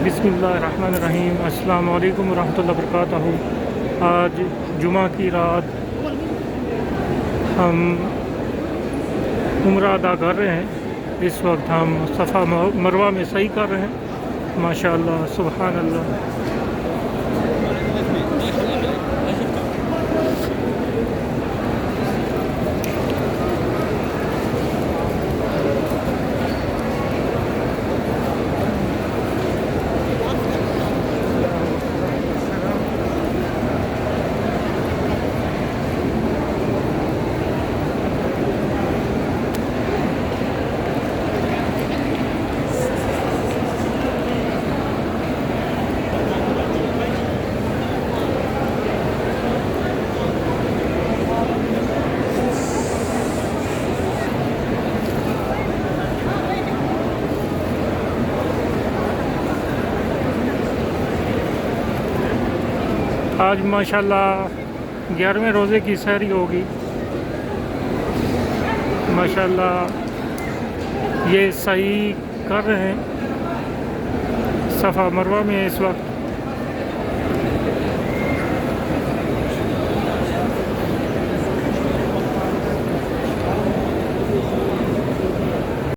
बिस्मिल्लाहिर्रहमानिर्रहीम। अस्सलाम वालेकुम रहमतुल्लाहि व बरकातहू। आज जुमा की रात हम उम्रा अदा कर रहे हैं। इस वक्त हम सफ़ा मरवा में सही कर रहे हैं। माशाअल्लाह, सुबहान अल्लाह। आज माशाल्लाह 11वें रोज़े की सहरी होगी। माशाल्लाह ये सही कर रहे हैं। सफ़ा मरवा में इस वक्त